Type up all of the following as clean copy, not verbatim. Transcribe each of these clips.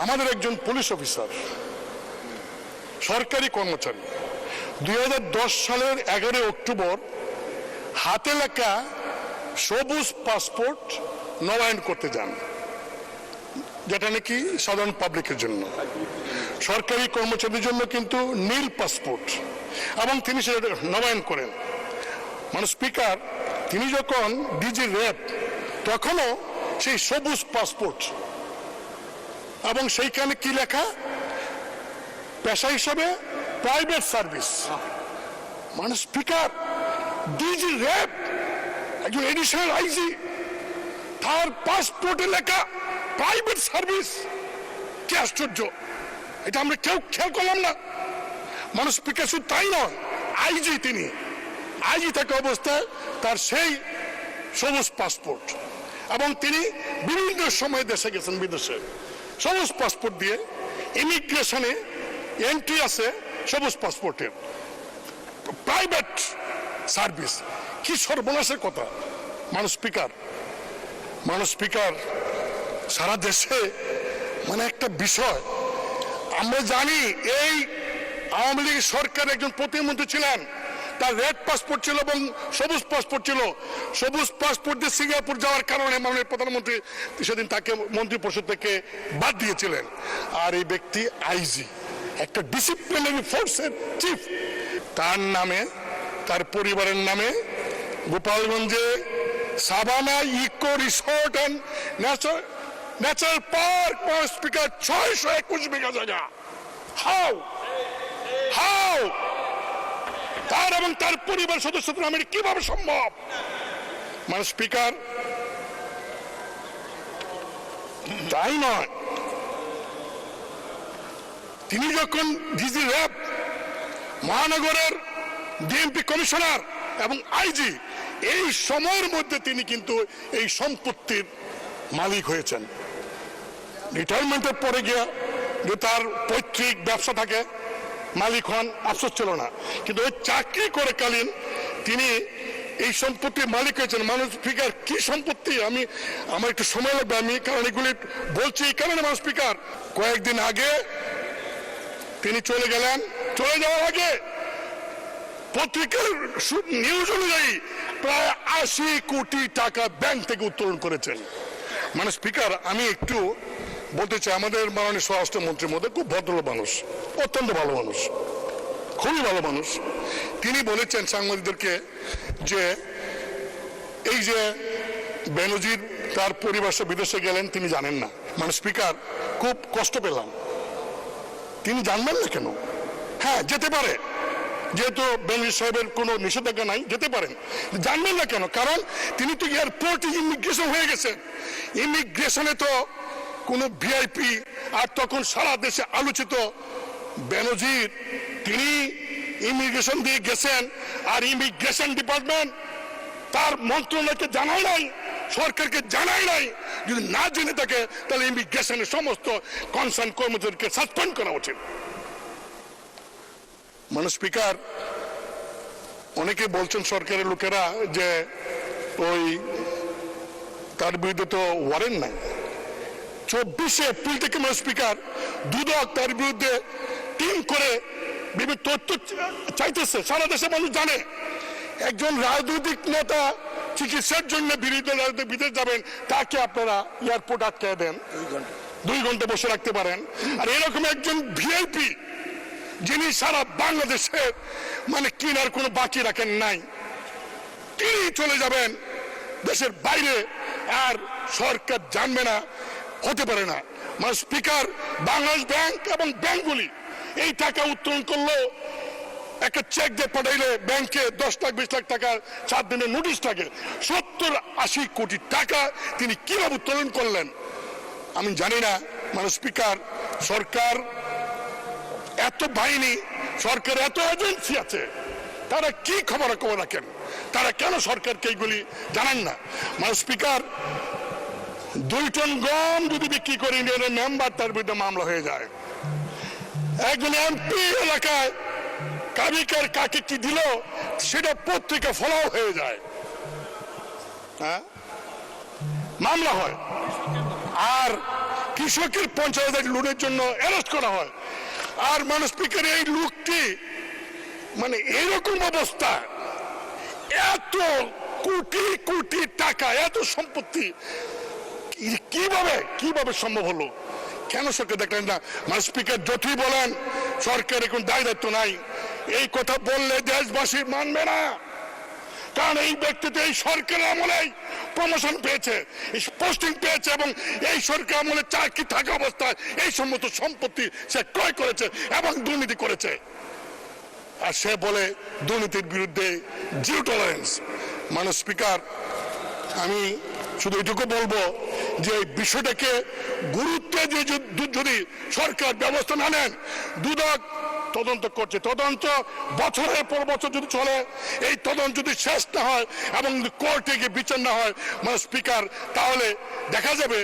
আমাদের একজন police officer, সরকারি কর্মচারী, 2010 সালের 11 অক্টোবর হাতে লেখা সবুজ পাসপোর্ট নবায়ন করতে যান, যেটা নাকি সাধারণ পাবলিকের জন্য। সরকারি কর্মচারীদের জন্য কিন্তু নীল পাসপোর্ট, এবং তিনি সেটা নবায়ন করেন। মানে স্পিকার, তিনি যখন ডিজি র্যাব তখনও সেই সবুজ পাসপোর্ট, এবং সেইখানে কি লেখা, পেশা হিসাবে প্রাইভেট সার্ভিস। মানে স্পিকার, ডিজি র্যাব একজন এডিশনাল আইজি, তার পাসপোর্টে লেখা প্রাইভেট সার্ভিস। কি আশ্চর্য! এটা আমরা কেউ খেয়াল করলাম না। মানুষ স্পিকার শুধু তাই নয়, আইজি, তিনি আইজি থাকা অবস্থায় তার সেই সবুজ পাসপোর্ট, এবং তিনি বিভিন্ন সময় দেশে গেছেন, বিদেশে সবুজ পাসপোর্ট দিয়ে। ইমিগ্রেশনে এন্ট্রি আছে সবুজ পাসপোর্টের, প্রাইভেট সার্ভিস। কি সর্বনাশের কথা! মানুষ স্পিকার, সারা দেশে মানে একটা বিষয়। আমরা জানি এই আওয়ামী লীগ সরকার একজন প্রতিমন্ত্রী ছিলেন, তার রেড পাসপোর্ট ছিল এবং সবুজ পাসপোর্ট ছিল। সবুজ পাসপোর্ট দিয়ে সিঙ্গাপুর যাওয়ার কারণে মাননীয় প্রধানমন্ত্রী সেদিন তাকে মন্ত্রী পরিষদ থেকে বাদ দিয়েছিলেন। আর এই ব্যক্তি আইজি, একটা ডিসিপ্লিনারি ফোর্সের চিফ, তার নামে, তার পরিবারের নামে গোপালগঞ্জে Savanna eco resort and natural park, speaker, 621 বিঘা জায়গা। হাউ তার এবং তার পরিবার সদস্যদের নামে কিভাবে সম্ভব? মানে স্পিকার, তাই নয়, তিনি যখন ডিজি র্যাব, মহানগরের ডিএমপি কমিশনার এবং আইজি, এই সময়ের মধ্যে তিনি কিন্তু এই সম্পত্তির মালিক হয়েছেন। রিটায়ারমেন্টের পরে গিয়ে যে তার পৈতৃক ব্যবসা থাকে, মালিক হন, আফসোস ছিল না, কিন্তু ওই চাকরি করে কালীন তিনি এই সম্পত্তির মালিক হয়েছেন। মানুষ স্পিকার, কি সম্পত্তি! আমার একটু সময় লাগবে, আমি কারণ এগুলি বলছি এই কারণে। মানুষ স্পিকার, কয়েকদিন আগে তিনি চলে গেলেন। চলে যাওয়ার আগে পত্রিকার নিউজ অনুযায়ী প্রায় 80 কোটি টাকা ব্যাংক থেকে উত্তোলন করেছেন। মানে স্পিকার, আমি একটু বলতে চাই, আমাদের মাননীয় স্বরাষ্ট্রমন্ত্রীর মধ্যে খুব ভদ্র মানুষ, অত্যন্ত ভালো মানুষ, খুবই ভালো মানুষ। তিনি বলেছেন সাংবাদিকদেরকে যে এই যে বেনজির তার পরিবার বিদেশে গেলেন, তিনি জানেন না। মানে স্পিকার, খুব কষ্ট পেলাম। তিনি জানবেন না কেন? হ্যাঁ, যেতে পারে, যেহেতু বেনজির সাহেবের কোনো নিষেধাজ্ঞা নাই, যেতে পারেন। জানবেন না কেন? কারণ তিনি তো এয়ারপোর্টে ইমিগ্রেশন হয়ে গেছেন। ইমিগ্রেশনে তো কোনো ভিআইপি, আর তখন সারা দেশে আলোচিত বেনজির, তিনি ইমিগ্রেশন দিয়ে গেছেন, আর ইমিগ্রেশন ডিপার্টমেন্ট তার মন্ত্রণালয়কে জানায় নাই, সরকারকে জানায় নাই। যদি না জেনে থাকে তাহলে ইমিগ্রেশনের সমস্ত কনসার্ন কর্মচারীকে সাসপেন্ড করা উচিত। মানে স্পিকার, অনেকে বলছেন সরকারের লোকেরা যে ওই তার বিরুদ্ধে তো ওয়ারেন্ট নাই। 24 এপ্রিল থেকে মানে স্পিকার, দুদক তার বিরুদ্ধে টিম করে বিভিন্ন তথ্য চাইতেছে। সারা দেশে মানুষ জানে একজন রাজনৈতিক নেতা চিকিৎসার জন্য বিদেশ যাবেন, তাকে আপনারা এয়ারপোর্ট আটকে দেন, 2 ঘন্টা বসে রাখতে পারেন। আর এরকম একজন ভিআইপি, যিনি সারা বাংলাদেশে মানে কিনার কোনো বাকি রাখেন নাই, তিনি চলে যাবেন দেশের বাইরে, আর সরকার জানবে না, হতে পারে না। মানে স্পিকার, বাংলাদেশ ব্যাংক এবং ব্যাংকগুলি এই টাকা উত্তোলন করলো, একটা চেক দিয়ে পাঠাইলে ব্যাংকে 10 লাখ 20 লাখ টাকা 4 দিনের নোটিশ থাকে। 70-80 কোটি টাকা তিনি কিভাবে উত্তোলন করলেন আমি জানি না। মানে স্পিকার, সরকার এত বাহিনী, সরকার এত এজেন্সি আছে, তারা কি খবর রাখেন? তারা কেন সরকারকে এইগুলি জানান না? মানে স্পিকার, 2 টন গম যদি বিক্রি করে ইউনিয়নের মেম্বার, তার বিরুদ্ধে মামলা হয়ে যায়। একজন এমপি এলাকায় কাবিকার কাকে কি দিল সেটা পত্রিকা ফলাও হয়ে যায়, হ্যাঁ, মামলা হয়। আর কৃষকের 50,000 লোনের জন্য অ্যারেস্ট করা হয়। আর মাননীয় স্পিকার, এই লোকটি মানে এরকম অবস্থা, এত কোটি কোটি টাকা, এত সম্পত্তি কিভাবে সম্ভব হলো? কেন সরকার দেখলেন না? মাননীয় স্পিকার, যতই বলেন সরকার এখন দায় দায়িত্ব নাই, এই কথা বললে দেশবাসী মানবে না। কারণ এই ব্যক্তি তো এই সরকারের আমলেই প্রমোশন পেয়েছে, পোস্টিং পেয়েছে, এবং এই সরকার আমলে চাকরি থাকা অবস্থায় এই সমস্ত সম্পত্তি সে ক্রয় করেছে এবং দুর্নীতি করেছে। আর সে বলে দুর্নীতির বিরুদ্ধে জিরো টলারেন্স। মাননীয় স্পিকার, আমি শুধু এটুকু বলবো যে বিষয়টাকে গুরুত্ব দিয়ে যদি সরকার ব্যবস্থা না নেন, দুদক তদন্ত করছে, তদন্ত বছরের পর বছর যদি চলে, এই তদন্ত যদি শেষ না হয় এবং কোর্টে গিয়ে বিচার না হয় মাননীয় স্পিকার, তাহলে দেখা যাবে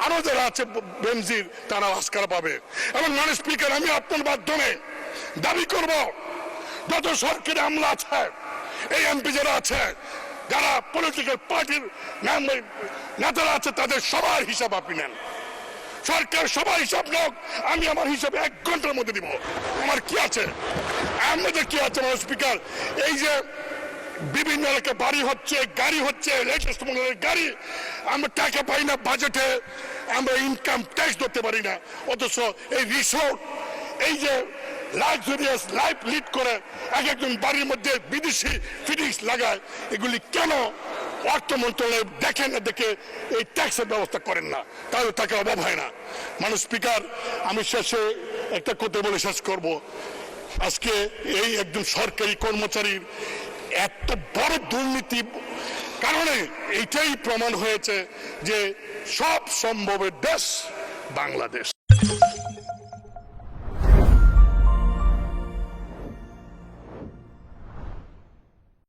আরো যারা আছে বেনজির তারা আস্কারা পাবে। এবং মাননীয় স্পিকার, আমি আপনার মাধ্যমে দাবি করব, যত সরকারি আমলা আছে, এই এমপি যারা আছে, যারা পলিটিক্যাল পার্টির নেতারা আছে, তাদের সবার হিসাব আপনি নেন। সরকার সবার হিসাব হোক, আমি আমার হিসাবে 1 ঘন্টার মধ্যে দিব। আমার কি আছে, আমাদের কি আছে? মাননীয় স্পিকার, এই যে বিভিন্ন এলাকায় বাড়ি হচ্ছে, গাড়ি হচ্ছে, লেটেস্ট মডেলের গাড়ি, আমরা টাকা পাই না বাজেটে, আমরা ইনকাম ট্যাক্স ধরতে পারি না, অথচ এই রিসোর্ট, এই যে লাক্সারিয়াস লাইফ লিড করে একজন বাড়ির মধ্যে বিদেশি ফিটিংস লাগায়, এগুলি কেন অর্থ মন্ত্রণালয় দেখেন না, দেখে এই ট্যাক্সের ব্যবস্থা করেন না? তাহলে টাকার অভাব হয় না। মাননীয় স্পিকার, আমি শেষে একটা কথা বলে শেষ করব। আজকে এই একজন সরকারি কর্মচারীর এত বড় দুর্নীতি কারণে এইটাই প্রমাণ হয়েছে যে সব সম্ভবের দেশ বাংলাদেশ।